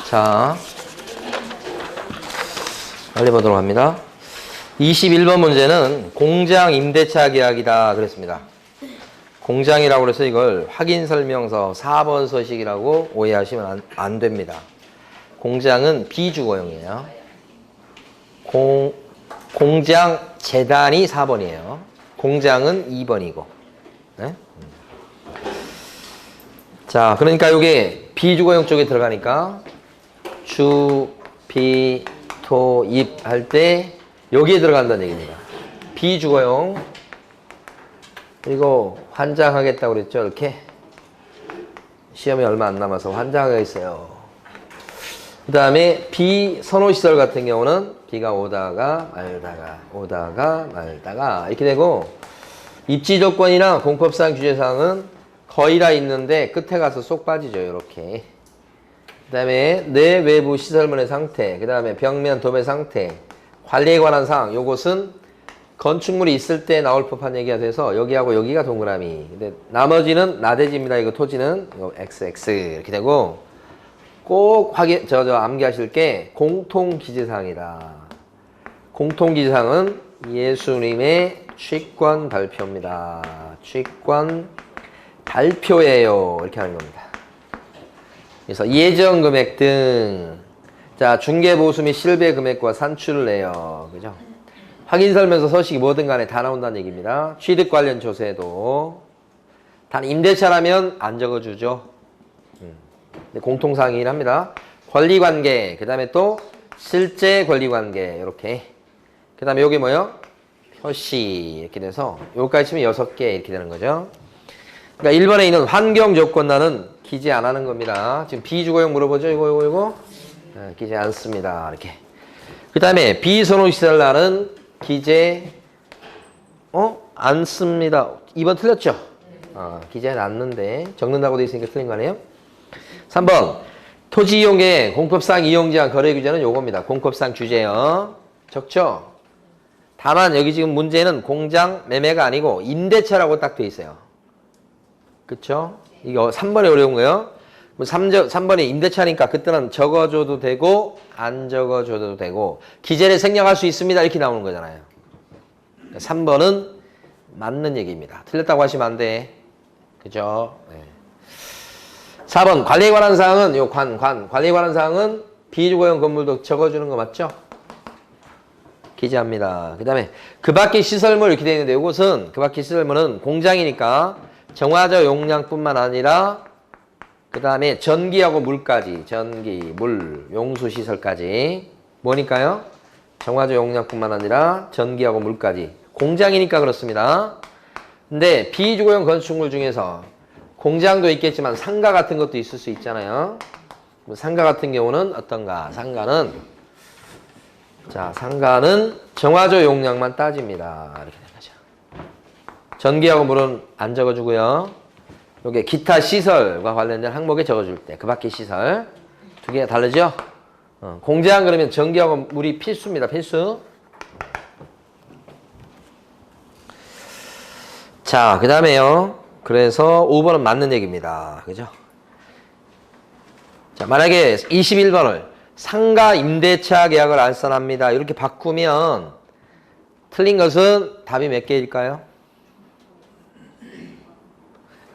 자, 빨리 보도록 합니다. 21번 문제는 공장 임대차 계약이다 그랬습니다. 공장이라고 해서 이걸 확인 설명서 4번 서식이라고 오해하시면 안 됩니다. 공장은 비주거용이에요. 공장 재단이 4번이에요. 공장은 2번이고. 네? 자, 그러니까 이게 비주거용 쪽에 들어가니까 주, 비, 토, 입 할 때 여기에 들어간다는 얘기입니다. 비주거용. 그리고 환장하겠다고 그랬죠. 이렇게 시험이 얼마 안 남아서 환장하겠어요. 그 다음에 비선호시설 같은 경우는 비가 오다가 말다가 이렇게 되고, 입지조건이나 공법상 규제사항은 거의 다 있는데 끝에 가서 쏙 빠지죠. 이렇게. 그 다음에 내 외부 시설물의 상태, 그 다음에 벽면 도배 상태, 관리에 관한 사항, 요것은 건축물이 있을 때 나올 법한 얘기가 돼서 여기하고 여기가 동그라미. 근데 나머지는 나대지입니다. 이거 토지는 이거 XX 이렇게 되고, 꼭 암기하실 게 공통기재사항이다. 공통기재사항은 예수님의 취권 발표입니다. 취권 발표예요. 이렇게 하는 겁니다. 그래서 예정 금액 등, 자, 중개보수 및 실배 금액과 산출을 내요. 그죠? 확인 설명서 서식이 뭐든 간에 다 나온다는 얘기입니다. 취득 관련 조세도. 단 임대차라면 안 적어주죠. 공통사항이긴 합니다. 권리관계, 그 다음에 또 실제 권리관계, 이렇게. 그 다음에 요게 뭐요? 표시, 이렇게 돼서 요까지 치면 6개 이렇게 되는 거죠. 그러니까 1번에 있는 환경조건란은 기재 안 하는 겁니다. 지금 비주거용 물어보죠. 이거. 네, 기재 안 씁니다. 이렇게. 그 다음에 비선호시설란은 기재 안 씁니다. 2번 틀렸죠? 기재는 않는데 적는다고 돼 있으니까 틀린 거 아니에요? 3번 토지 이용계 공법상 이용제한 거래 규제는 요겁니다. 공법상 규제요. 적죠? 다만 여기 지금 문제는 공장 매매가 아니고 임대차라고 딱 돼 있어요. 그쵸? 이거 3번에 어려운 거예요. 3번이 임대차니까 그때는 적어줘도 되고 안 적어줘도 되고 기재를 생략할 수 있습니다. 이렇게 나오는 거잖아요. 3번은 맞는 얘기입니다. 틀렸다고 하시면 안 돼. 그죠? 네. 4번 관리에 관한 사항은 요 관리에 관한 사항은 비주거용 건물도 적어주는 거 맞죠? 기재합니다. 그 다음에 그 밖의 시설물 이렇게 되어 있는데 이것은 그 밖의 시설물은 공장이니까 정화조 용량뿐만 아니라 그 다음에 전기하고 물까지, 전기, 물, 용수시설까지 뭐니까요? 정화조 용량뿐만 아니라 전기하고 물까지. 공장이니까 그렇습니다. 근데 비주거용 건축물 중에서 공장도 있겠지만 상가 같은 것도 있을 수 있잖아요. 상가 같은 경우는 어떤가? 상가는 정화조 용량만 따집니다. 이렇게 되는 거죠. 전기하고 물은 안 적어주고요. 요게 기타 시설과 관련된 항목에 적어줄 때 그 밖의 시설 두 개가 다르죠? 공장 그러면 전기하고 물이 필수입니다. 필수. 자, 그 다음에요. 그래서 5번은 맞는 얘기입니다. 그죠? 자, 만약에 21번을 상가 임대차 계약을 알선합니다. 이렇게 바꾸면 틀린 것은 답이 몇 개일까요?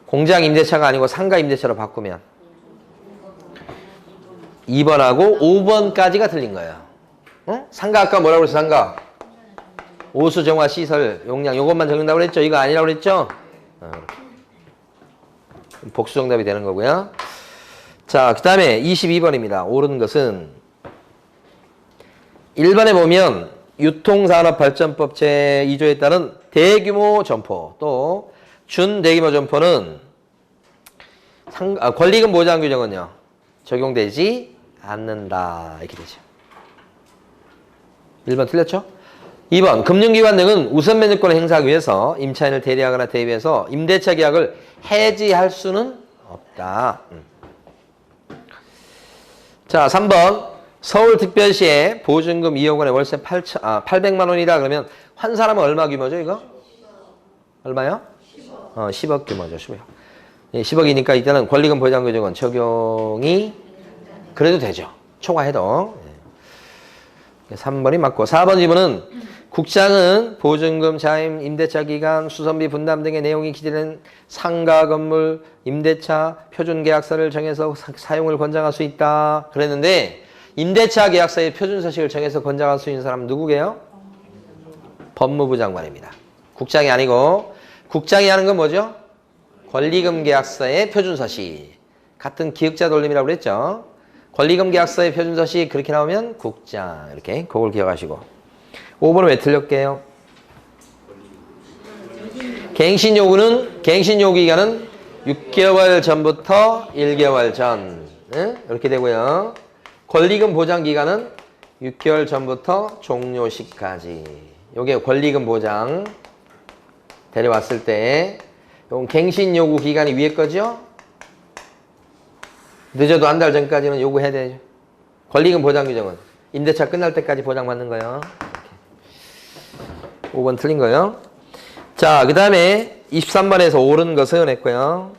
공장 임대차가 아니고 상가 임대차로 바꾸면 2번하고 5번까지가 틀린 거예요. 상가 아까 뭐라고 그랬어? 상가 오수 정화 시설 용량 요것만 적는다고 그랬죠? 이거 아니라고 그랬죠? 복수 정답이 되는 거고요. 자, 그 다음에 22번입니다. 옳은 것은 1번에 보면 유통산업발전법 제2조에 따른 대규모 점포 또 준대규모 점포는 권리금 보장 규정은요 적용되지 않는다 이렇게 되죠. 1번 틀렸죠? 2번 금융기관 등은 우선 면접권을 행사하기 위해서 임차인을 대리하거나 대위해서 임대차 계약을 해지할 수는 없다. 자, 3번 서울특별시에 보증금 2억 원에 월세 800만 원이다 그러면 환산하면 얼마 규모죠 이거? 얼마요? 10억 규모죠. 10억. 10억이니까 이때는 권리금 보장 규정은 적용이 그래도 되죠. 초과해도. 3번이 맞고 4번 지문은 국장은 보증금, 자임, 임대차 기간, 수선비 분담 등의 내용이 기재된 상가 건물, 임대차, 표준계약서를 정해서 사용을 권장할 수 있다. 그랬는데 임대차 계약서의 표준서식을 정해서 권장할 수 있는 사람은 누구게요? 법무부 장관입니다. 국장이 아니고 국장이 하는 건 뭐죠? 권리금 계약서의 표준서식. 같은 기역자 돌림이라고 그랬죠. 권리금 계약서의 표준서식 그렇게 나오면 국장. 이렇게 그걸 기억하시고. 5번은 왜 틀렸게요? 갱신요구는 갱신요구 기간은 6개월 전부터 1개월 전. 응? 이렇게 되고요. 권리금 보장 기간은 6개월 전부터 종료 시까지. 요게 권리금 보장 데려왔을 때 요건 갱신 요구 기간이 위에 거죠? 늦어도 한 달 전까지는 요구해야 되죠. 권리금 보장 규정은 임대차 끝날 때까지 보장받는 거예요. 5번 틀린 거예요. 자, 그 다음에 23번에서 옳은 것은 했고요.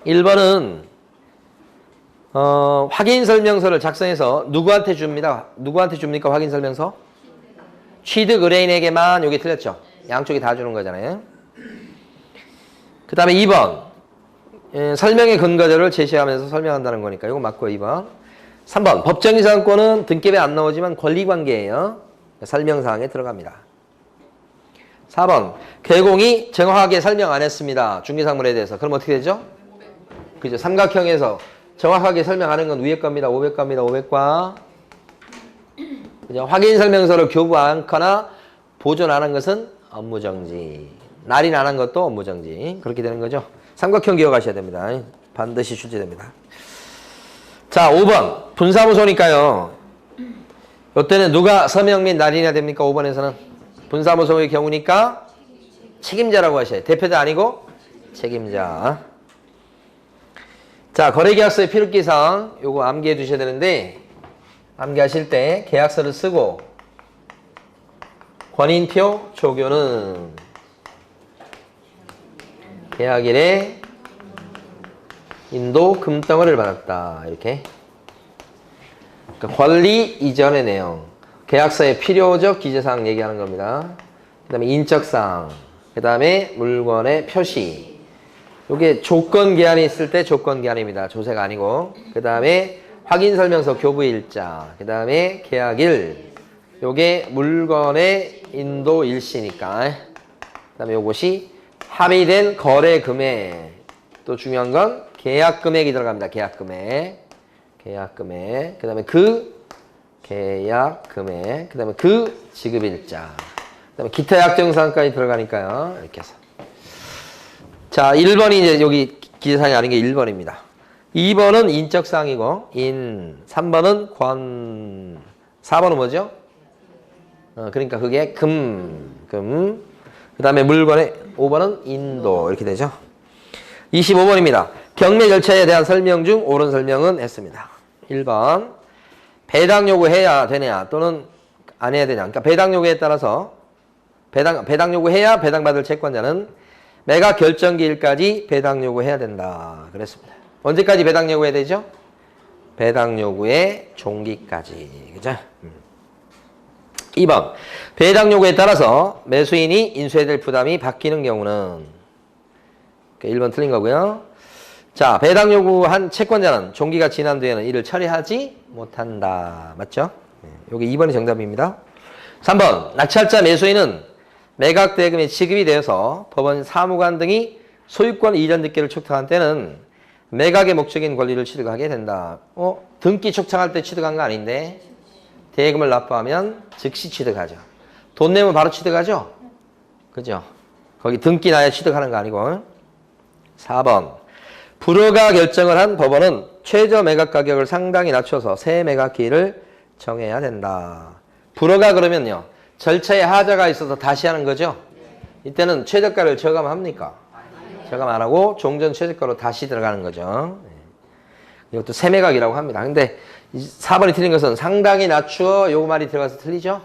1번은 확인 설명서를 작성해서 누구한테 줍니다. 누구한테 줍니까? 확인 설명서? 취득 의뢰인에게만. 여기 틀렸죠. 양쪽이 다 주는 거잖아요. 그 다음에 2번 설명의 근거자를 제시하면서 설명한다는 거니까 이거 맞고 2번. 3번 법정이상권은 등급에 안 나오지만 권리관계예요. 설명사항에 들어갑니다. 4번 개공이 정확하게 설명 안 했습니다. 중개상물에 대해서. 그럼 어떻게 되죠? 그죠? 삼각형에서 정확하게 설명하는 건 위에 겁니다. 500과입니다. 500과. 그죠? 확인 설명서를 교부 않거나 보존 안 한 것은 업무정지. 날인 안 한 것도 업무정지. 그렇게 되는 거죠. 삼각형 기억하셔야 됩니다. 반드시 출제됩니다. 자, 5번 분사무소니까요. 이때는 누가 서명 및 날인해야 됩니까? 5번에서는 분사무소의 경우니까 책임자라고 하셔야 돼요. 대표자 아니고 책임자. 자, 거래계약서의 필요기사항 요거 암기해 두셔야 되는데 암기하실 때 계약서를 쓰고 권인표 조교는 계약일에 인도 금덩어리를 받았다. 이렇게. 그러니까 권리 이전의 내용. 계약서의 필요적 기재사항 얘기하는 겁니다. 그 다음에 인적사항. 그 다음에 물건의 표시. 이게 조건기한이 있을 때 조건기한입니다. 조세가 아니고. 그 다음에 확인설명서 교부일자. 그 다음에 계약일. 요게 물건의 인도 일시니까. 그 다음에 요것이 합의된 거래 금액. 또 중요한 건 계약 금액이 들어갑니다. 계약 금액. 계약 금액. 그 다음에 그 계약 금액. 그 다음에 그 지급일자. 그 다음에 기타 약정사항까지 들어가니까요. 이렇게 해서. 자, 1번이 이제 여기 기재사항이 아닌 게 1번입니다. 2번은 인적사항이고, 3번은 권, 4번은 뭐죠? 그러니까 그게 금. 그 다음에 물건의 5번은 인도. 이렇게 되죠. 25번입니다. 경매 절차에 대한 설명 중 옳은 설명은 했습니다. 1번. 배당 요구해야 되냐 또는 안 해야 되냐. 그러니까 배당 요구에 따라서 배당 요구해야 배당받을 채권자는 매각 결정기일까지 배당 요구해야 된다. 그랬습니다. 언제까지 배당 요구해야 되죠? 배당 요구의 종기까지. 그죠? 2번. 배당 요구에 따라서 매수인이 인수해야 될 부담이 바뀌는 경우는 1번 틀린 거고요. 자, 배당 요구한 채권자는 종기가 지난 뒤에는 이를 처리하지 못한다. 맞죠? 여기 2번이 정답입니다. 3번. 낙찰자 매수인은 매각 대금이 지급이 되어서 법원 사무관 등이 소유권 이전 등기를 촉탁한 때는 매각의 목적인 권리를 취득하게 된다. 등기 촉탁할 때 취득한 거 아닌데 대금을 납부하면 즉시 취득하죠. 돈 내면 바로 취득하죠? 그죠? 거기 등기 나야 취득하는 거 아니고. 4번. 불허가 결정을 한 법원은 최저 매각 가격을 상당히 낮춰서 새 매각기일을 정해야 된다. 불허가 그러면요. 절차에 하자가 있어서 다시 하는 거죠? 이때는 최저가를 저감합니까? 저감 안 하고 종전 최저가로 다시 들어가는 거죠. 이것도 새 매각이라고 합니다. 근데 4번이 틀린 것은 상당히 낮추어 요 말이 들어가서 틀리죠?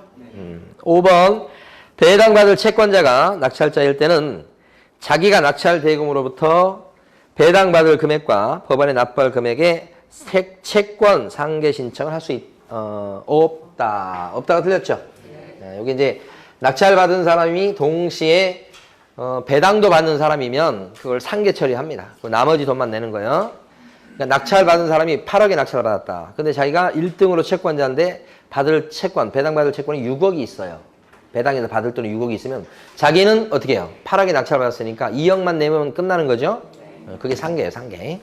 5번. 배당받을 채권자가 낙찰자일 때는 자기가 낙찰 대금으로부터 배당받을 금액과 법원에 납부할 금액의 채권 상계 신청을 할 수 없다. 없다가 틀렸죠? 네, 여기 이제 낙찰받은 사람이 동시에 배당도 받는 사람이면 그걸 상계 처리합니다. 나머지 돈만 내는 거예요. 그러니까 낙찰받은 사람이 8억에 낙찰을 받았다. 근데 자기가 1등으로 채권자인데 받을 채권, 배당받을 채권이 6억이 있어요. 배당에서 받을 돈이 6억이 있으면 자기는 어떻게 해요? 8억에 낙찰을 받았으니까 2억만 내면 끝나는 거죠? 그게 상계예요, 상계.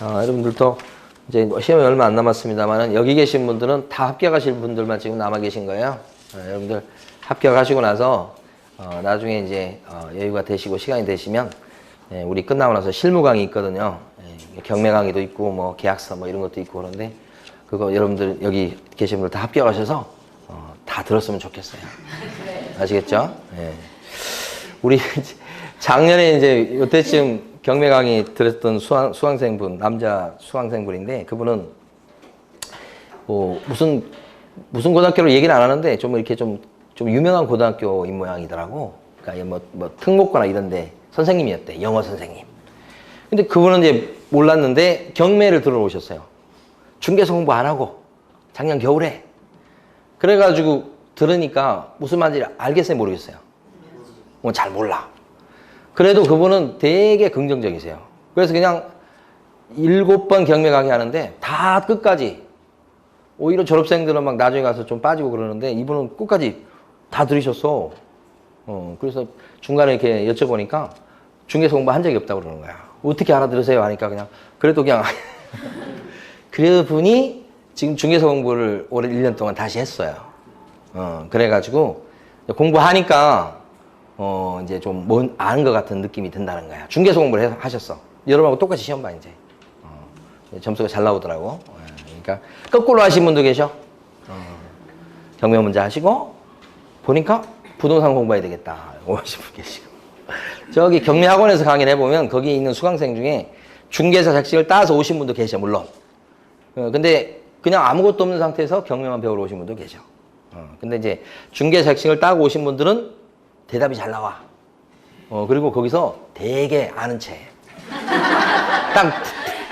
여러분들도 이제 시험이 얼마 안 남았습니다만 여기 계신 분들은 다 합격하실 분들만 지금 남아 계신 거예요. 여러분들 합격하시고 나서 나중에 이제 여유가 되시고 시간이 되시면 우리 끝나고 나서 실무 강의 있거든요. 경매 강의도 있고 뭐 계약서 뭐 이런 것도 있고 그런데 그거 여러분들 여기 계신 분들 다 합격하셔서 다 들었으면 좋겠어요. 아시겠죠? 네. 우리 작년에 이제 이때쯤 경매 강의 들었던 수강생분, 남자 수강생분인데 그분은 뭐 무슨 고등학교로 얘기는 안 하는데 좀 이렇게 좀 유명한 고등학교인 모양이더라고. 그러니까 뭐 특목고나 이런데 선생님이었대. 영어 선생님. 근데 그분은 이제 몰랐는데 경매를 들어오셨어요. 중개사 공부 안 하고 작년 겨울에. 그래가지고 들으니까 무슨 말인지 알겠어요, 모르겠어요? 뭐 잘 몰라. 그래도 그분은 되게 긍정적이세요. 그래서 그냥 7번 경매 강의 하는데 다 끝까지 오히려 졸업생들은 막 나중에 가서 좀 빠지고 그러는데 이분은 끝까지 다 들으셨어. 그래서 중간에 이렇게 여쭤보니까 중개사 공부 한 적이 없다고 그러는 거야. 어떻게 알아들으세요? 하니까 그냥 그래도 그냥 그래서 분이 지금 중개사 공부를 올해 1년 동안 다시 했어요. 그래가지고 공부하니까 이제 좀 아는 것 같은 느낌이 든다는 거야. 중개사 공부를 하셨어. 여러분하고 똑같이 시험 봐 이제. 점수가 잘 나오더라고. 그러니까 거꾸로 하신 분도 계셔. 경매 문제 하시고 보니까 부동산 공부해야 되겠다. 하신 분 계시고. 저기 경매학원에서 강의를 해보면 거기 있는 수강생 중에 중개사 작식을 따서 오신 분도 계셔, 물론. 근데 그냥 아무것도 없는 상태에서 경매만 배우러 오신 분도 계셔. 근데 이제 중개사 작식을 따고 오신 분들은 대답이 잘 나와. 그리고 거기서 되게 아는 체. 딱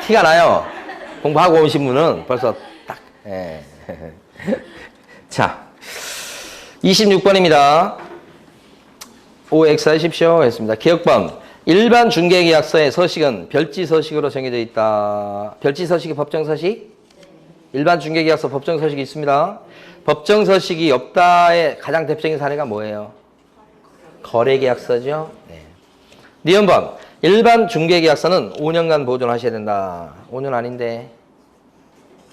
티가 나요. 공부하고 오신 분은 벌써 딱. 예. 자, 26번입니다. OX 하십시오. 했습니다. 기억번. 일반 중개계약서의 서식은 별지서식으로 정해져 있다. 별지서식이 법정서식? 일반 중개계약서 법정서식이 있습니다. 법정서식이 없다의 가장 대표적인 사례가 뭐예요? 거래계약서죠. 네. 니은번. 일반 중개계약서는 5년간 보존하셔야 된다. 5년 아닌데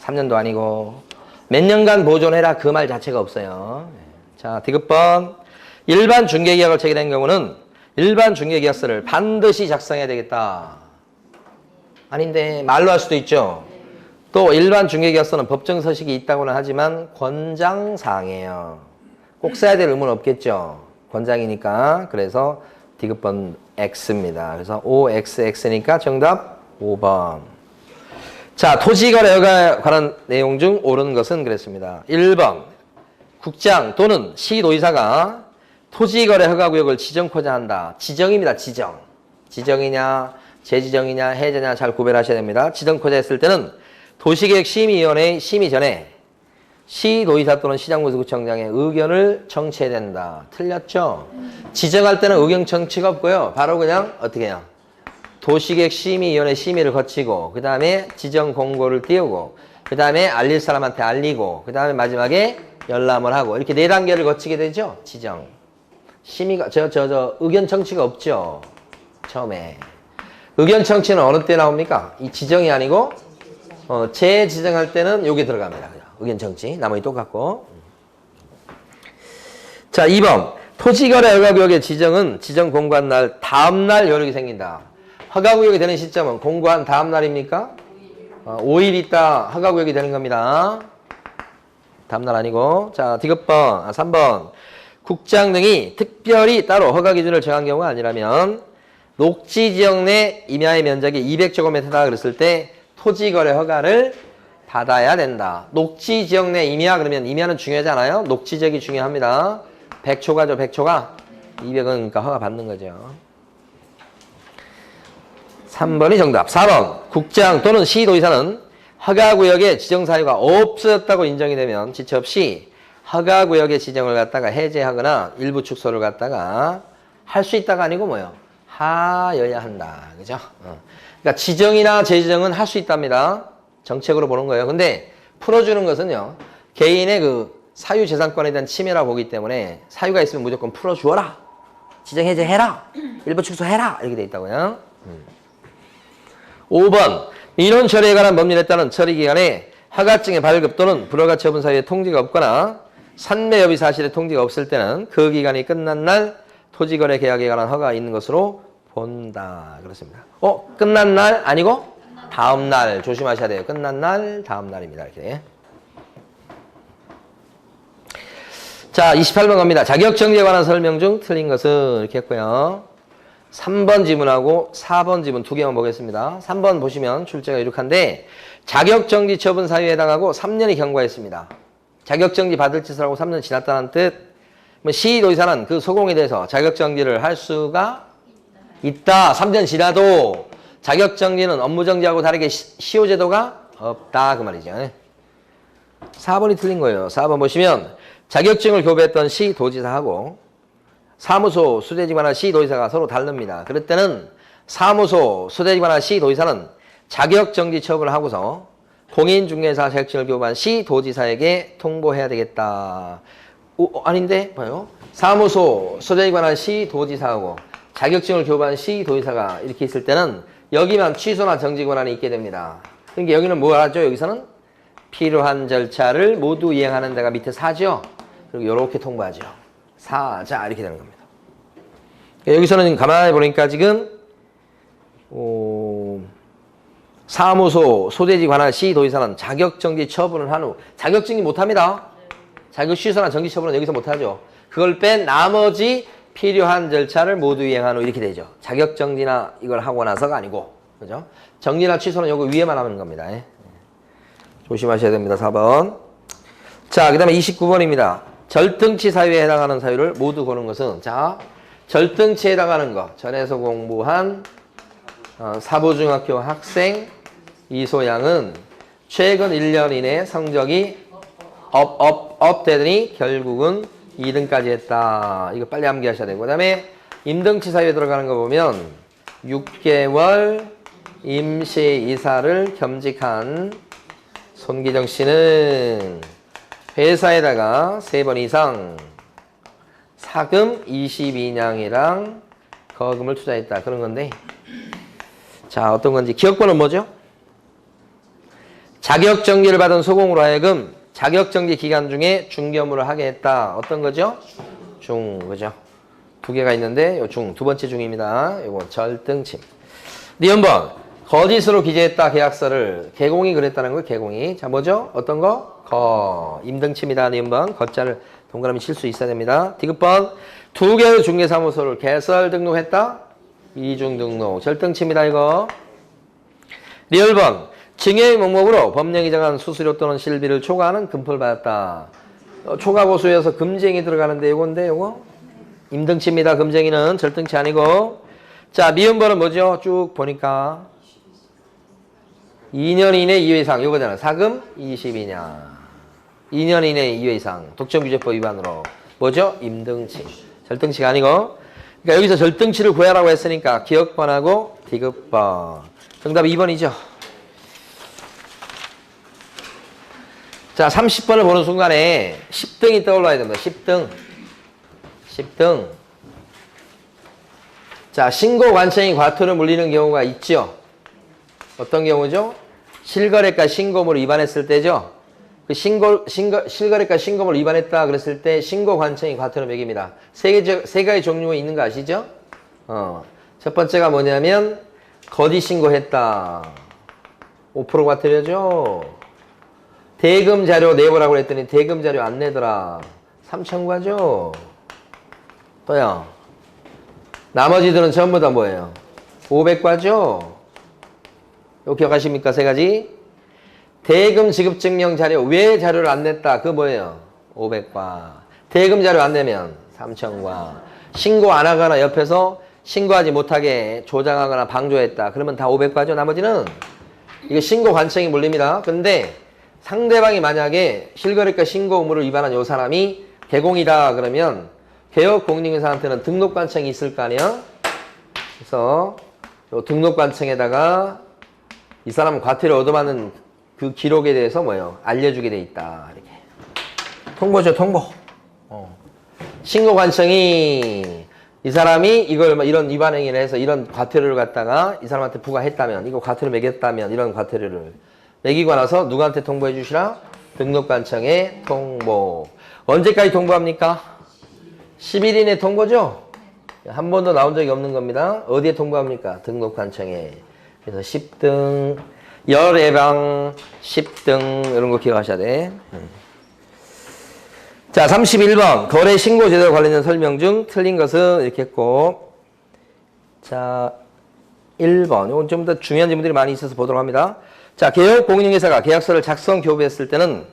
3년도 아니고 몇 년간 보존해라 그 말 자체가 없어요. 네. 자, 디귿번. 일반 중개계약을 체결한 경우는 일반 중개계약서를 반드시 작성해야 되겠다. 아닌데 말로 할 수도 있죠. 또 일반 중개계약서는 법정서식이 있다고는 하지만 권장사항이에요. 꼭 써야 될 의무는 없겠죠. 권장이니까. 그래서 디귿번 X입니다. 그래서 OXX니까 정답 5번. 자, 토지거래에 관한 내용 중 옳은 것은 그랬습니다. 1번. 국장 또는 시도의사가 토지거래 허가구역을 지정코자 한다. 지정입니다. 지정. 지정이냐, 재지정이냐, 해제냐 잘 구별하셔야 됩니다. 지정코자 했을 때는 도시계획심의위원회 심의 전에 시도의사 또는 시장군수구청장의 의견을 청취해야 된다. 틀렸죠? 지정할 때는 의견 청취가 없고요. 바로 그냥 어떻게 해요? 도시계획심의위원회 심의를 거치고 그 다음에 지정 공고를 띄우고 그 다음에 알릴 사람한테 알리고 그 다음에 마지막에 열람을 하고 이렇게 4단계를 거치게 되죠. 지정. 심의가 의견 청취가 없죠. 처음에. 의견 청취는 어느 때 나옵니까? 이 지정이 아니고 재지정할 때는 여기 들어갑니다. 의견 청취. 나머지 똑같고. 자, 2번. 토지거래 허가구역의 지정은 지정 공고한 날 다음 날 여력이 생긴다. 허가구역이 되는 시점은 공고한 다음 날입니까? 5일 있다 허가구역이 되는 겁니다. 다음 날 아니고. 자, 디귿번. 3번. 국장 등이 특별히 따로 허가 기준을 정한 경우가 아니라면 녹지 지역 내 임야의 면적이 200제곱미터다 그랬을 때 토지거래 허가를 받아야 된다. 녹지 지역 내 임야 그러면 임야는 중요하잖아요. 녹지 지역이 중요합니다. 100초가죠. 100초가 200은 그러니까 허가 받는 거죠. 3번이 정답. 4번. 국장 또는 시도의사는 허가구역에 지정사유가 없어졌다고 인정이 되면 지체 없이 허가구역의 지정을 갖다가 해제하거나 일부 축소를 갖다가 할 수 있다가 아니고 뭐요? 하여야 한다. 그죠? 그러니까 지정이나 재지정은 할 수 있답니다. 정책으로 보는 거예요. 근데 풀어주는 것은요. 개인의 그 사유재산권에 대한 침해라고 보기 때문에 사유가 있으면 무조건 풀어주어라. 지정 해제해라. 일부 축소해라. 이렇게 돼 있다고요. 5번. 민원 처리에 관한 법률에 따른 처리기간에 허가증의 발급 또는 불허가 처분 사유에 통지가 없거나 산매 여부 사실에 통지가 없을 때는 그 기간이 끝난 날 토지거래 계약에 관한 허가가 있는 것으로 본다. 그렇습니다. 끝난 날 아니고 다음 날 조심하셔야 돼요. 끝난 날 다음 날입니다. 이렇게. 자, 28번 갑니다. 자격정지에 관한 설명 중 틀린 것은 이렇게 했고요. 3번 지문하고 4번 지문 두 개만 보겠습니다. 3번 보시면 출제가 이룩한데 자격정지 처분 사유에 해당하고 3년이 경과했습니다. 자격정지 받을 짓을 하고 3년 지났다는 뜻. 시도의사는 그 소공에 대해서 자격정지를 할 수가 있다. 3년 지나도 자격정지는 업무정지하고 다르게 시효제도가 없다. 그 말이죠. 4번이 틀린 거예요. 4번 보시면 자격증을 교부했던 시도지사하고 사무소 수재직관할 시도지사가 서로 다릅니다. 그럴 때는 사무소 수재직관할 시도지사는 자격정지 처분을 하고서 공인중개사 자격증을 교부한 시도지사에게 통보해야 되겠다. 아닌데? 봐요. 사무소 수재직관할 시도지사하고 자격증을 교부한 시도지사가 이렇게 있을 때는 여기만 취소나 정지 권한이 있게 됩니다. 그러니까 여기는 뭐 하죠? 여기서는 필요한 절차를 모두 이행하는 데가 밑에 4죠. 그리고 이렇게 통보하죠. 4자 이렇게 되는 겁니다. 여기서는 가만히 보니까 지금 사무소 소재지 관할 시도지사는 자격정지 처분을 한 후 자격정지 못합니다. 자격 취소나 정지 처분은 여기서 못하죠. 그걸 뺀 나머지 필요한 절차를 모두 이행한 후 이렇게 되죠. 자격정지나 이걸 하고 나서가 아니고 그죠? 정지나 취소는 여기 위에만 하는 겁니다. 조심하셔야 됩니다. 4번. 자, 그 다음에 29번입니다. 절등치 사유에 해당하는 사유를 모두 고는 것은 자, 절등치에 해당하는 거 전에서 공부한 사보중학교 학생 이소양은 최근 1년 이내 성적이 업되더니 결국은 2등까지 했다. 이거 빨리 암기하셔야 되고 그 다음에 임등치 사유에 들어가는 거 보면 6개월 임시 이사를 겸직한 손기정 씨는 회사에다가 3번 이상 사금 22냥이랑 거금을 투자했다. 그런 건데 자, 어떤 건지 기억번호 뭐죠? 자격정지를 받은 소공으로 하여금 자격정지 기간 중에 중개업무를 하게 했다. 어떤 거죠? 그죠? 두 개가 있는데 요 두 번째 중입니다. 요거 절등침. 니은번 거짓으로 기재했다. 계약서를 개공이 그랬다는 거예요. 개공이. 자, 뭐죠? 어떤 거? 임등침이다. 니은번 거자를 동그라미 칠 수 있어야 됩니다. 디귿번 두 개의 중개사무소를 개설 등록했다. 이중 등록. 절등침이다. 이거. 리얼번 증여의 목목으로 법령이 정한 수수료 또는 실비를 초과하는 금품을 받았다. 초과보수여서 금쟁이 들어가는데 요건데 요거 임등치입니다. 금쟁이는 절등치 아니고. 자, 미음번은 뭐죠? 쭉 보니까 2년 이내 2회 이상 요거잖아. 사금 22냥 2년 이내 2회 이상 독점규제법 위반으로 뭐죠? 임등치. 절등치가 아니고. 그러니까 여기서 절등치를 구하라고 했으니까 기억번하고 디귿번. 정답 2번이죠. 자, 30번을 보는 순간에 10등이 떠올라야 됩니다. 10등. 자, 신고 관청이 과토를 물리는 경우가 있죠. 어떤 경우죠? 실거래가 신고물을 위반했을 때죠. 그 실거래가 신고물을 위반했다 그랬을 때 신고 관청이 과토를 매깁니다. 세 가지 종류가 있는 거 아시죠? 첫 번째가 뭐냐면 거짓 신고했다. 5% 과태료죠. 대금 자료 내보라고 그랬더니 대금 자료 안 내더라. 3,000과죠. 또요. 나머지들은 전부 다 뭐예요? 500과죠. 이거 기억하십니까? 세 가지. 대금 지급 증명 자료 왜 자료를 안 냈다? 그거 뭐예요? 500과. 대금 자료 안 내면 3,000과. 신고 안 하거나 옆에서 신고하지 못하게 조장하거나 방조했다. 그러면 다 500과죠. 나머지는 이거 신고 관청이 물립니다. 근데 상대방이 만약에 실거래가 신고 의무를 위반한 요 사람이 개공이다 그러면 개업공인중개사한테는 등록관청이 있을 거 아니야? 그래서 요 등록관청에다가 이 사람은 과태료 얻어맞는 그 기록에 대해서 뭐예요? 알려주게 돼 있다. 이렇게. 통보죠, 통보. 신고관청이 이 사람이 이걸 이런 위반 행위를 해서 이런 과태료를 갖다가 이 사람한테 부과했다면, 이거 과태료 매겼다면 이런 과태료를 매기고 나서 누구한테 통보해 주시라? 등록관청에 통보. 언제까지 통보합니까? 10일 이내 통보죠? 한 번도 나온 적이 없는 겁니다. 어디에 통보합니까? 등록관청에. 그래서 10등, 열 예방 10등 이런 거 기억하셔야 돼. 자, 31번 거래 신고 제도 관련된 설명 중 틀린 것은 이렇게 했고, 자 1번 이건 좀 더 중요한 질문들이 많이 있어서 보도록 합니다. 자, 개업공인중개사가 계약서를 작성 교부했을 때는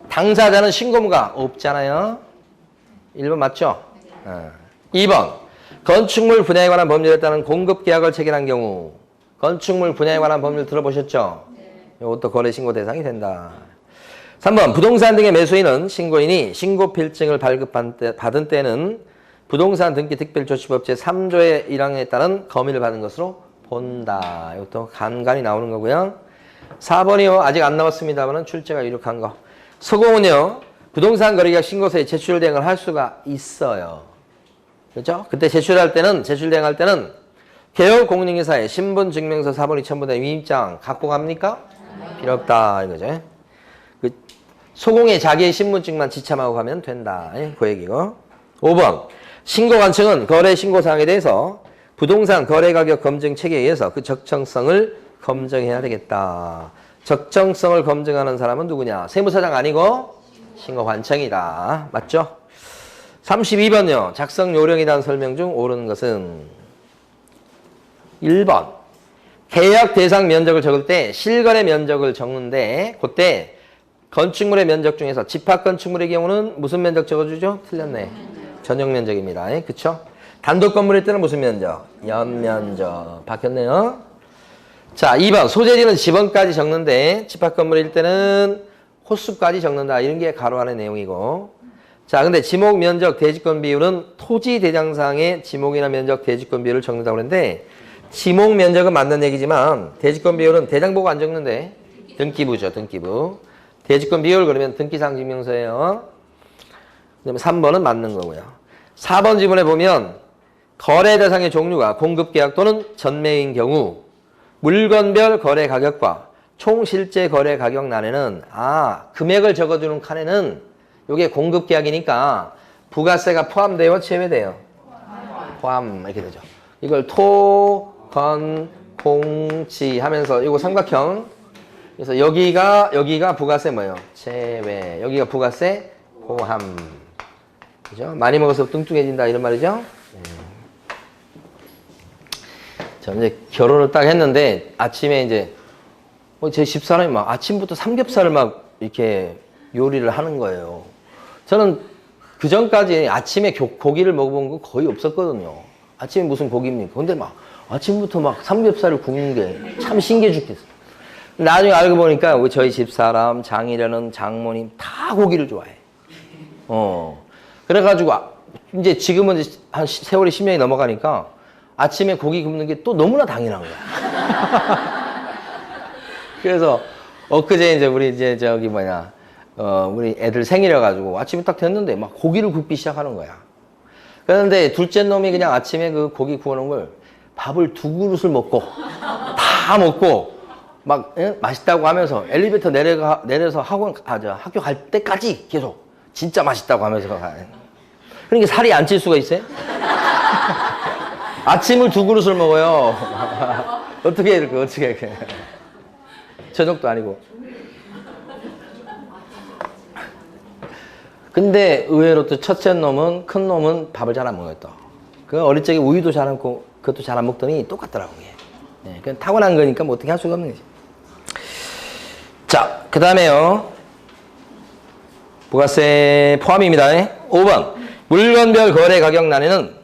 당사자는 신고무가 없잖아요. 1번 맞죠? 2번 건축물 분야에 관한 법률에 따른 공급계약을 체결한 경우, 건축물 분야에 관한 법률 들어보셨죠? 이것도 거래 신고 대상이 된다. 3번 부동산 등의 매수인은 신고인이 신고필증을 받은 때는 부동산 등기 특별조치법 제3조의 1항에 따른 검의를 받은 것으로 본다. 이것도 간간히 나오는 거고요. 4번이요. 아직 안 나왔습니다만 출제가 유력한 거. 서공은요. 부동산 거래계약 신고서에 제출 대행을 할 수가 있어요. 그렇죠? 그때 제출 대행할 때는 개업공인중개사에 신분증명서 4번 2000번의 위임장 갖고 갑니까? 필요 없다. 이거죠. 소공에 자기의 신분증만 지참하고 가면 된다. 그 얘기고. 5번 신고관청은 거래 신고사항에 대해서 부동산 거래가격 검증 체계에 의해서 그 적정성을 검증해야 되겠다. 적정성을 검증하는 사람은 누구냐? 세무사장 아니고 신고관청이다. 맞죠? 32번요. 작성 요령에 대한 설명 중 옳은 것은 1번 계약 대상 면적을 적을 때 실거래 면적을 적는데 그때 건축물의 면적 중에서 집합건축물의 경우는 무슨 면적 적어주죠? 틀렸네. 전용 면적입니다. 그쵸? 단독 건물일 때는 무슨 면적? 연면적. 바뀌었네요. 자, 2번 소재지는 지번까지 적는데 집합건물일 때는 호수까지 적는다. 이런 게 가로 안의 내용이고. 자, 근데 지목 면적 대지권 비율은 토지 대장상의 지목이나 면적 대지권 비율을 적는다고 그러는데 지목 면적은 맞는 얘기지만 대지권 비율은 대장 보고 안 적는데 등기부죠. 등기부. 대지권 비율 그러면 등기상 증명서예요. 그다음에 3번은 맞는 거고요. 4번 지문에 보면 거래 대상의 종류가 공급계약 또는 전매인 경우 물건별 거래 가격과 총 실제 거래 가격 난에는 금액을 적어주는 칸에는 이게 공급계약이니까 부가세가 포함돼요? 제외돼요? 포함 이렇게 되죠. 이걸 토, 건, 공, 지 하면서 이거 삼각형. 그래서 여기가 부가세 뭐예요? 제외. 여기가 부가세 포함. 그죠? 많이 먹어서 뚱뚱해진다 이런 말이죠? 저 이제 결혼을 딱 했는데 아침에 이제 제 집사람이 막 아침부터 삼겹살을 막 이렇게 요리를 하는 거예요. 저는 그 전까지 아침에 고기를 먹어본 거 거의 없었거든요. 아침에 무슨 고기입니까? 근데 막 아침부터 막 삼겹살을 굽는 게 참 신기해 죽겠어요. 나중에 알고 보니까 저희 집사람, 장인어른, 장모님 다 고기를 좋아해. 그래가지고 이제 지금은 한 세월이 10년이 넘어가니까 아침에 고기 굽는 게 또 너무나 당연한 거야. 그래서 엊그제 이제 우리 이제 우리 애들 생일이라가지고 아침에 딱 됐는데 막 고기를 굽기 시작하는 거야. 그런데 둘째 놈이 그냥 아침에 그 고기 구워놓은 걸 밥을 2그릇을 먹고 다 먹고 막 맛있다고 하면서 엘리베이터 내려서 학교 갈 때까지 계속 진짜 맛있다고 하면서 가요. 그러니까 살이 안 찔 수가 있어요? 아침을 2그릇을 먹어요. 어떻게 이렇게 저녁도 아니고. 근데 의외로 또 첫째 놈은 큰 놈은 밥을 잘 안 먹었다. 그 어릴 적에 우유도 잘 안 먹고 그것도 잘 안 먹더니 똑같더라고요. 네, 그냥 타고난 거니까 뭐 어떻게 할 수가 없는 거지. 자, 그 다음에요. 부가세 포함입니다. 5번. 물건별 거래 가격 난에는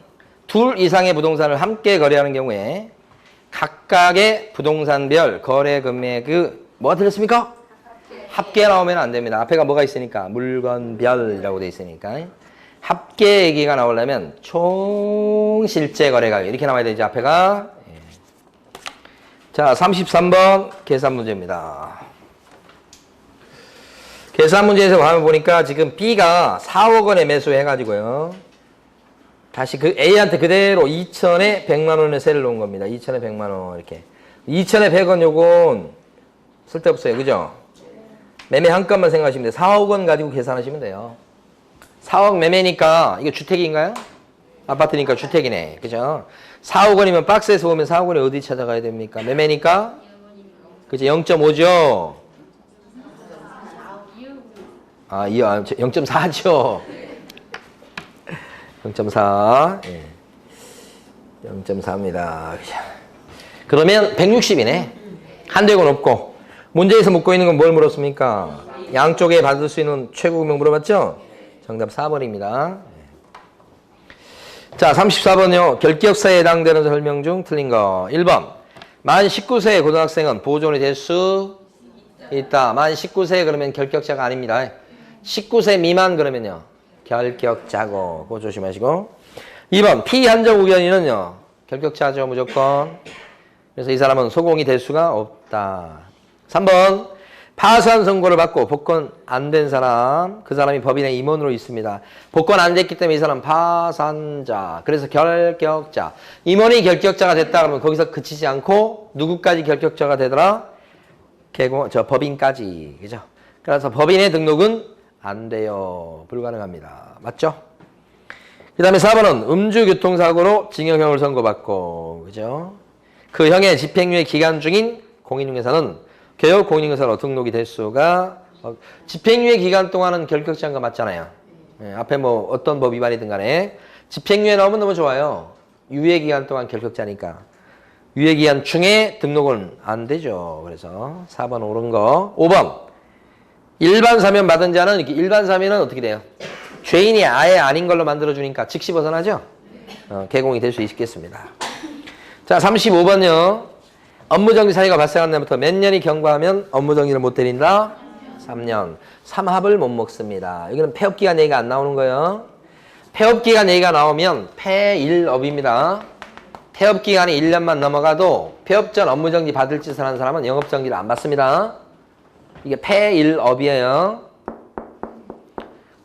둘 이상의 부동산을 함께 거래하는 경우에 각각의 부동산별 거래 금액 뭐가 틀렸습니까? 합계 나오면 안 됩니다. 앞에가 뭐가 있으니까 물건별이라고 돼 있으니까 합계 얘기가 나오려면 총 실제 거래 가격 이렇게 나와야 되죠. 앞에가. 자, 33번 계산 문제입니다. 계산 문제에서 화면 보니까 지금 B가 4억 원에 매수해가지고요. 다시 그 A한테 그대로 2천에 100만 원의 세를 놓은 겁니다. 2천에 100만 원 이렇게. 2천에 100원 요건 쓸데없어요. 그죠? 매매 한 건만 생각하시면 돼요. 4억 원 가지고 계산하시면 돼요. 4억 매매니까 이게 주택인가요? 아파트니까 주택이네. 그죠? 4억 원이면 박스에서 보면 4억 원이 어디 찾아가야 됩니까? 매매니까? 그죠? 0.5죠? 0.4죠? 0.4. 예. 0.4입니다. 그러면 160이네. 한 대고 없고. 문제에서 묻고 있는 건 뭘 물었습니까? 양쪽에 받을 수 있는 최고 금액 물어봤죠? 정답 4번입니다. 자, 34번요. 결격사에 해당되는 설명 중 틀린 거. 1번. 만 19세의 고등학생은 보존이 될 수 있다. 만 19세 그러면 결격자가 아닙니다. 19세 미만 그러면요. 결격자고. 그거 조심하시고. 2번. 피한정 우견인은요. 결격자죠. 무조건. 그래서 이 사람은 소공이 될 수가 없다. 3번. 파산 선고를 받고 복권 안 된 사람, 그 사람이 법인의 임원으로 있습니다. 복권 안 됐기 때문에 이 사람 파산자, 그래서 결격자. 임원이 결격자가 됐다 그러면 거기서 그치지 않고 누구까지 결격자가 되더라? 법인까지. 그죠? 그래서 법인의 등록은 안 돼요. 불가능합니다. 맞죠? 그 다음에 4번은 음주교통사고로 징역형을 선고받고, 그죠? 그 형의 집행유예 기간 중인 공인중개사는 개업 공인중개사로 등록이 될 수가 집행유예 기간 동안은 결격자인 거 맞잖아요. 예, 앞에 뭐 어떤 법 위반이든 간에 집행유예 나오면 너무 좋아요. 유예 기간 동안 결격자니까. 유예 기간 중에 등록은 안 되죠. 그래서 4번 옳은 거. 5번. 일반 사면 받은 자는 이렇게 일반 사면은 어떻게 돼요? 죄인이 아예 아닌 걸로 만들어 주니까 즉시 벗어나죠. 개공이 될 수 있겠습니다. 자, 35번요. 업무정지 사유가 발생한 날부터 몇 년이 경과하면 업무정지를 못 때린다? 3년. 삼합을 못 먹습니다. 여기는 폐업기간 얘기가 안 나오는 거예요. 폐업기간 얘기가 나오면 폐일업입니다. 폐업기간이 1년만 넘어가도 폐업 전 업무정지 받을 짓을 하는 사람은 영업정지를 안 받습니다. 이게 폐일업이에요.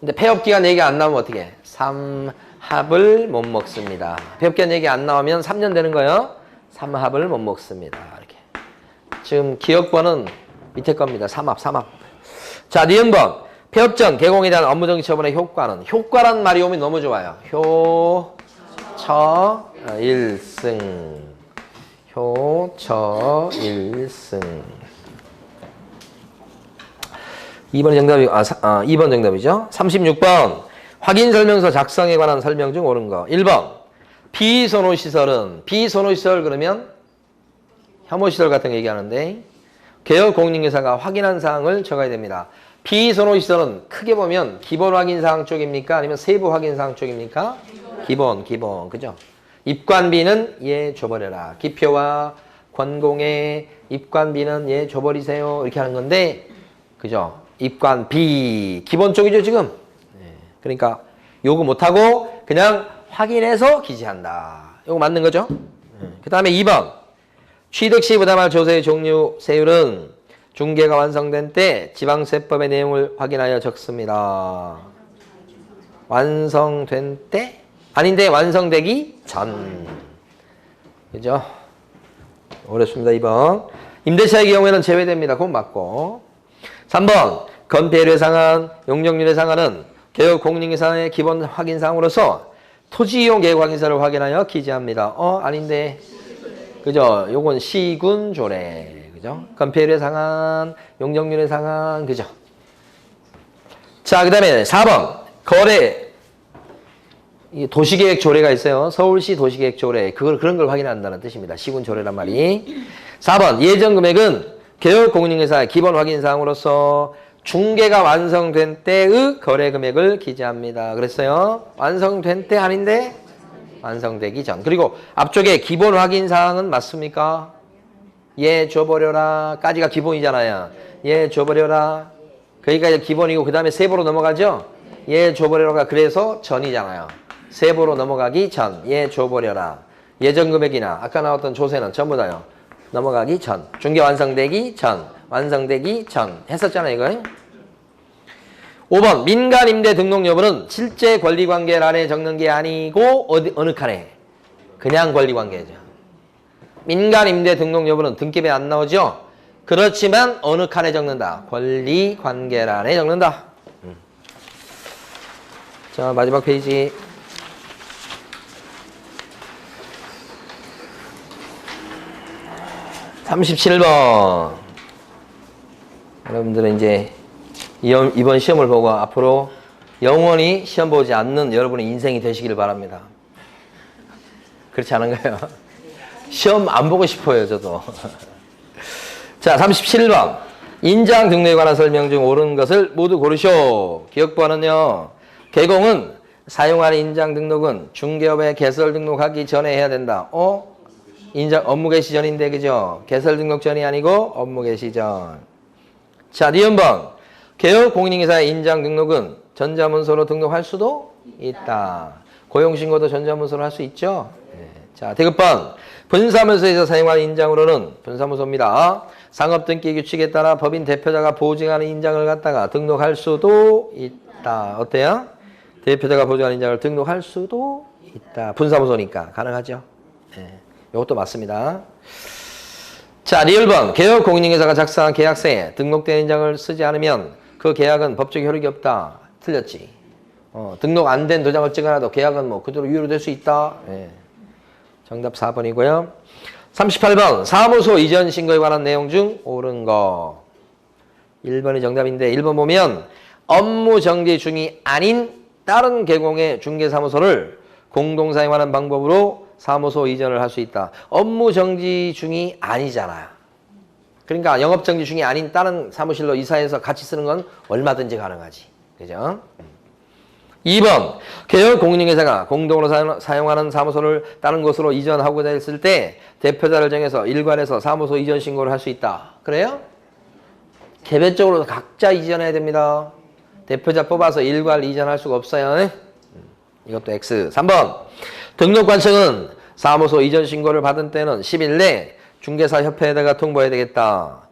근데 폐업기간 얘기가 안 나오면 어떻게 해? 삼합을 못 먹습니다. 폐업기간 얘기 안 나오면 3년 되는 거예요. 삼합을 못 먹습니다. 이렇게. 지금 기억번은 밑에 겁니다. 삼합. 자, 니은번. 폐업 전 개공에 대한 업무정지 처분의 효과는? 효과란 말이 오면 너무 좋아요. 효처일승. 효처일승. 2번이 정답이, 2번 정답이죠. 36번. 확인설명서 작성에 관한 설명 중 옳은 거. 1번. 비선호시설은, 비선호시설 그러면 혐오시설 같은 거 얘기하는데 개업공인중개사가 확인한 사항을 적어야 됩니다. 비선호시설은 크게 보면 기본 확인 사항 쪽입니까? 아니면 세부 확인 사항 쪽입니까? 기본. 그죠? 입관비는 예 줘버려라. 기표와 권공의 입관비는 예 줘버리세요. 이렇게 하는 건데, 그죠? 입관비. 기본 쪽이죠, 지금? 그러니까 요구 못하고 그냥 확인해서 기재한다. 이거 맞는 거죠? 그 다음에 2번. 취득 시 부담할 조세의 종류 세율은 중개가 완성된 때 지방세법의 내용을 확인하여 적습니다. 완성된 때? 아닌데 완성되기 전. 그죠? 어렵습니다. 2번. 임대차의 경우에는 제외됩니다. 그건 맞고. 3번. 건폐율의 상한, 용적률의 상한은 개업 공인중개사의 기본 확인사항으로서 토지이용 계획 확인서를 확인하여 기재합니다. 아닌데. 그죠? 요건 시군조례. 그죠? 건폐율의 상한, 용적률의 상한. 그죠? 자, 그 다음에 4번. 거래. 도시계획 조례가 있어요. 서울시 도시계획 조례. 그런 걸 확인한다는 뜻입니다. 시군조례란 말이. 4번. 예정 금액은 개업 공인중개사의 기본 확인사항으로서 중개가 완성된 때의 거래 금액을 기재합니다. 그랬어요. 완성된 때 아닌데? 완성되기 전. 그리고 앞쪽에 기본 확인 사항은 맞습니까? 예, 줘버려라. 까지가 기본이잖아요. 예, 줘버려라. 그러니까 이제 기본이고 그 다음에 세부로 넘어가죠? 예, 줘버려라가 그래서 전이잖아요. 세부로 넘어가기 전. 예, 줘버려라. 예전 금액이나 아까 나왔던 조세는 전부 다요. 넘어가기 전. 중개 완성되기 전. 완성되기 전. 했었잖아요, 이거. 5번 민간임대 등록 여부는 실제 권리관계란에 적는 게 아니고 어느 칸에? 그냥 권리관계죠. 민간임대 등록 여부는 등급에 안 나오죠? 그렇지만 어느 칸에 적는다? 권리관계란에 적는다. 자, 마지막 페이지. (37번) 여러분들은 이제 이번 시험을 보고 앞으로 영원히 시험 보지 않는 여러분의 인생이 되시기를 바랍니다. 그렇지 않은가요? 시험 안 보고 싶어요, 저도. 자, 37번. 인장 등록에 관한 설명 중 옳은 것을 모두 고르쇼. 기억부하는요. 개공은 사용하는 인장 등록은 중개업에 개설 등록하기 전에 해야 된다. 인장 업무 개시 전인데, 그죠? 개설 등록 전이 아니고 업무 개시 전. 자, 니은번. 개업 공인인계사의 인장 등록은 전자문서로 등록할 수도 있다. 고용신고도 전자문서로 할 수 있죠? 네. 자, 디귿번. 분사문서에서 사용하는 인장으로는 분사문서입니다. 상업등기 규칙에 따라 법인 대표자가 보증하는 인장을 갖다가 등록할 수도 있다. 어때요? 대표자가 보증하는 인장을 등록할 수도 있다. 분사문서니까 가능하죠? 네. 이것도 맞습니다. 자, 리을번. 개업 공인인계사가 작성한 계약서에 등록된 인장을 쓰지 않으면 그 계약은 법적 효력이 없다. 틀렸지. 등록 안 된 도장을 찍어놔도 계약은 뭐 그대로 유효될 수 있다. 네. 정답 4번이고요. 38번. 사무소 이전 신고에 관한 내용 중 옳은 거. 1번이 정답인데 1번 보면 업무 정지 중이 아닌 다른 계공의 중개사무소를 공동 사용하는 방법으로 사무소 이전을 할 수 있다. 업무 정지 중이 아니잖아요. 그러니까 영업 정지 중이 아닌 다른 사무실로 이사해서 같이 쓰는 건 얼마든지 가능하지. 그죠? 2번. 개업 공인인계사가 공동으로 사용하는 사무소를 다른 곳으로 이전하고자 했을 때 대표자를 정해서 일괄해서 사무소 이전 신고를 할 수 있다. 그래요? 개별적으로 각자 이전해야 됩니다. 대표자 뽑아서 일괄 이전할 수가 없어요. 이것도 X. 3번. 등록관청은 사무소 이전 신고를 받은 때는 10일 내 중개사 협회에다가 통보해야 되겠다.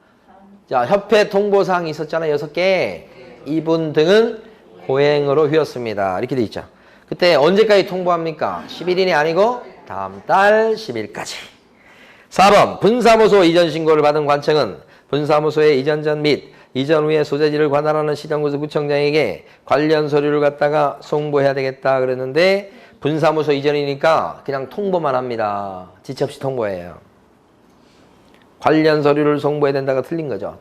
자, 협회 통보사항이 있었잖아요. 6개. 이분 등은 고행으로 휘었습니다. 이렇게 돼 있죠. 그때 언제까지 통보합니까? 11일이 아니고 다음 달 10일까지. 4번. 분사무소 이전 신고를 받은 관청은 분사무소의 이전 전 및 이전 후에 소재지를 관할하는 시정구청장에게 관련 서류를 갖다가 송부해야 되겠다 그랬는데 분사무소 이전이니까 그냥 통보만 합니다. 지체 없이 통보해요. 관련 서류를 송부해야 된다가 틀린 거죠.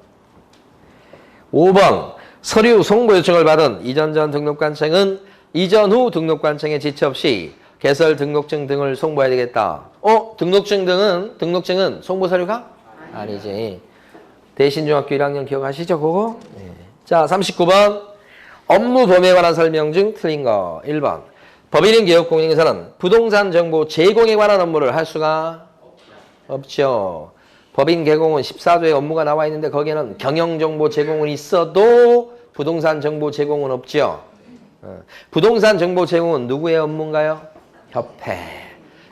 5번. 서류 송부 요청을 받은 이전 전 등록관청은 이전 후 등록관청에 지체 없이 개설 등록증 등을 송부해야 되겠다. 등록증은 송부 서류가? 아니지. 대신중학교 1학년 기억하시죠, 그거? 네. 자, 39번. 업무 범위에 관한 설명 중 틀린 거. 1번. 법인인 개업공인인계사는 부동산 정보 제공에 관한 업무를 할 수가 없죠. 법인 개공은 14조에 업무가 나와 있는데 거기에는 경영정보 제공은 있어도 부동산 정보 제공은 없죠. 부동산 정보 제공은 누구의 업무인가요? 협회.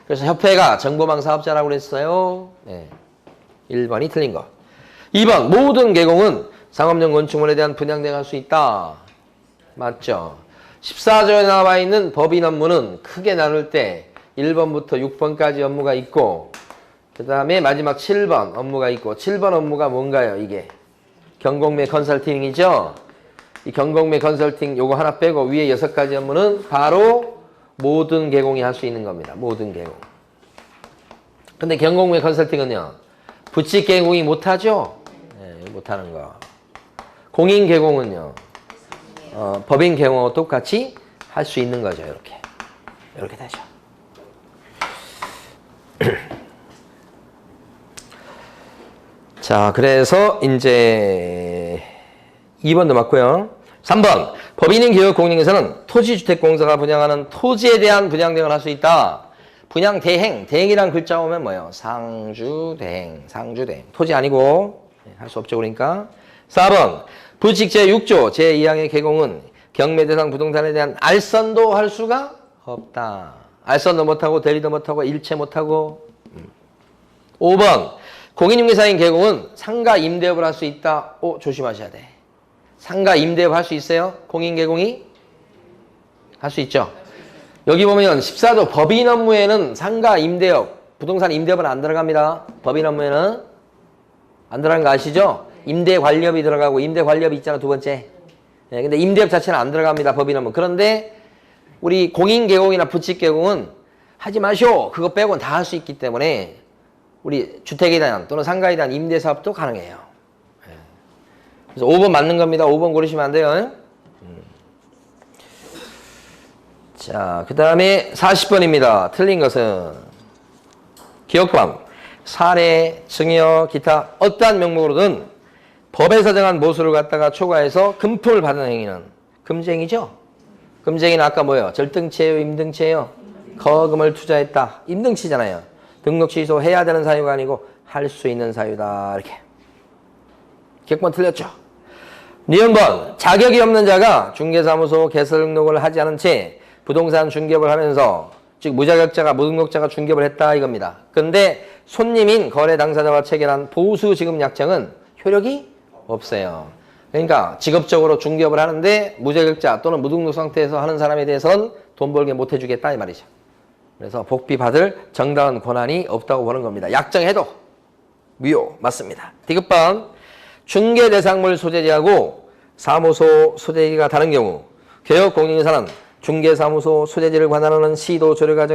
그래서 협회가 정보망 사업자라고 그랬어요. 네. 1번이 틀린 거. 2번. 모든 개공은 상업용 건축물에 대한 분양대행을 할 수 있다. 맞죠. 14조에 나와 있는 법인 업무는 크게 나눌 때 1번부터 6번까지 업무가 있고 그 다음에 마지막 7번 업무가 있고 7번 업무가 뭔가요? 이게 경공매 컨설팅이죠. 이 경공매 컨설팅 요거 하나 빼고 위에 6가지 업무는 바로 모든 개공이 할 수 있는 겁니다. 모든 개공. 근데 경공매 컨설팅은요. 부칙 개공이 못하죠? 네, 못하는 거. 공인 개공은요. 법인 개공하고 똑같이 할 수 있는 거죠. 이렇게 되죠. 자, 그래서 이제 2번도 맞고요. 3번. 법인인 기업 공인인계사는 토지주택공사가 분양하는 토지에 대한 분양등을 할 수 있다. 분양대행, 대행이란 글자 오면 뭐예요? 상주대행, 상주대행. 토지 아니고 할 수 없죠, 그러니까. 4번 부칙 제6조 제2항의 개공은 경매대상 부동산에 대한 알선도 할 수가 없다. 알선도 못하고 대리도 못하고 일체 못하고. 5번 공인중개사인 개공은 상가 임대업을 할 수 있다. 조심하셔야 돼. 상가 임대업 할 수 있어요? 공인개공이? 할 수 있죠. 여기 보면 14조 법인 업무에는 상가 임대업, 부동산 임대업은 안 들어갑니다. 법인 업무에는 안 들어가는 거 아시죠? 임대 관리업이 들어가고 임대 관리업이 있잖아, 두 번째. 네, 근데 임대업 자체는 안 들어갑니다, 법인 업무. 그런데 우리 공인개공이나 부칙개공은 하지 마시오. 그거 빼고는 다 할 수 있기 때문에 우리 주택에 대한 또는 상가에 대한 임대사업도 가능해요. 네. 그래서 5번 맞는 겁니다. 5번 고르시면 안 돼요. 자, 그 다음에 40번입니다. 틀린 것은 기억범, 사례, 증여, 기타 어떠한 명목으로든 법에서 정한 모수를 갖다가 초과해서 금품을 받은 행위는 금쟁이죠. 금쟁이는 아까 뭐예요? 절등치예요, 임등치예요? 거금을 투자했다. 임등치잖아요. 등록 취소해야 되는 사유가 아니고 할 수 있는 사유다. 이렇게. 기억번 틀렸죠? 니은번 자격이 없는 자가 중개사무소 개설 등록을 하지 않은 채 부동산 중개업을 하면서 즉 무자격자가 무등록자가 중개업을 했다 이겁니다. 근데 손님인 거래 당사자와 체결한 보수 지급 약정은 효력이 없어요. 그러니까 직업적으로 중개업을 하는데 무자격자 또는 무등록 상태에서 하는 사람에 대해서는 돈 벌게 못 해주겠다 이 말이죠. 그래서 복비 받을 정당한 권한이 없다고 보는 겁니다. 약정해도 무효 맞습니다. 디귿번 중개 대상물 소재지하고 사무소 소재지가 다른 경우 개업 공인중개사는 중개사무소 소재지를 관할하는 시도 조례가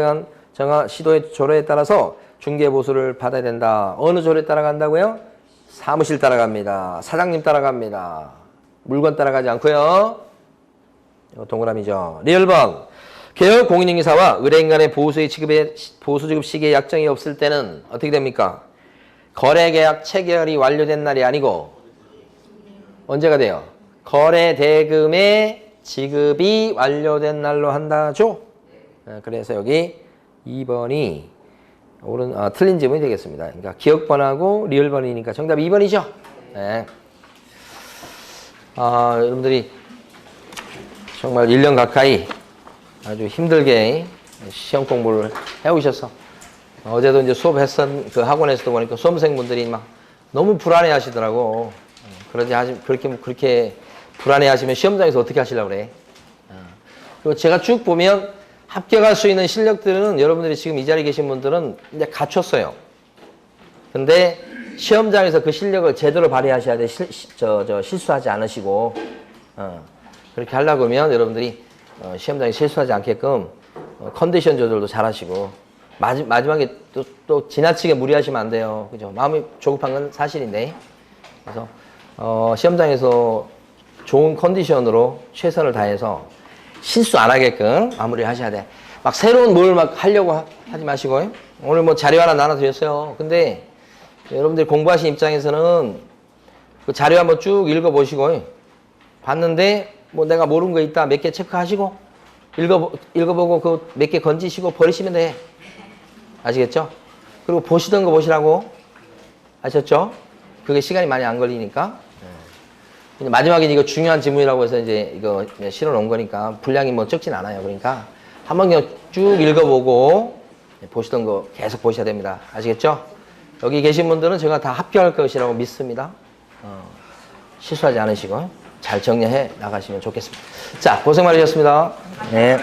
정한 시도의 조례에 따라서 중개보수를 받아야 된다. 어느 조례에 따라간다고요? 사무실 따라갑니다. 사장님 따라갑니다. 물건 따라가지 않고요. 이거 동그라미죠. 리얼번 개업 공인중개사와 의뢰인 간의 보수 지급 시기에 약정이 없을 때는 어떻게 됩니까? 거래계약 체결이 완료된 날이 아니고 언제가 돼요? 거래대금의 지급이 완료된 날로 한다죠? 그래서 여기 2번이 틀린 질문이 되겠습니다. 그러니까 기억번하고 리얼번이니까 정답 2번이죠? 네. 여러분들이 정말 1년 가까이 아주 힘들게 시험 공부를 해오셔서 어제도 이제 수업했던 그 학원에서도 보니까 수험생분들이 막 너무 불안해 하시더라고. 그렇게 불안해 하시면 시험장에서 어떻게 하시려고 그래. 그리고 제가 쭉 보면 합격할 수 있는 실력들은 여러분들이 지금 이 자리에 계신 분들은 이제 갖췄어요. 근데 시험장에서 그 실력을 제대로 발휘하셔야 돼. 실수하지 않으시고. 그렇게 하려고 하면 여러분들이 시험장에 실수하지 않게끔 컨디션 조절도 잘 하시고 마지막에 또 지나치게 무리하시면 안 돼요. 그죠? 마음이 조급한 건 사실인데. 그래서 시험장에서 좋은 컨디션으로 최선을 다해서 실수 안 하게끔 마무리를 하셔야 돼. 막 새로운 뭘 막 하려고 하지 마시고. 오늘 뭐 자료 하나 나눠드렸어요. 근데 여러분들이 공부하신 입장에서는 그 자료 한번 쭉 읽어보시고 봤는데 뭐 내가 모르는 거 있다 몇 개 체크하시고 읽어보고 그 몇 개 건지시고 버리시면 돼. 아시겠죠? 그리고 보시던 거 보시라고. 아셨죠? 그게 시간이 많이 안 걸리니까. 마지막에 이거 중요한 질문이라고 해서 이제 이거 실어 놓은 거니까 분량이 뭐 적진 않아요. 그러니까 한번 그냥 쭉 읽어보고 보시던 거 계속 보셔야 됩니다. 아시겠죠? 여기 계신 분들은 제가 다 합격할 것이라고 믿습니다. 실수하지 않으시고 잘 정리해 나가시면 좋겠습니다. 자, 고생 많으셨습니다. 네.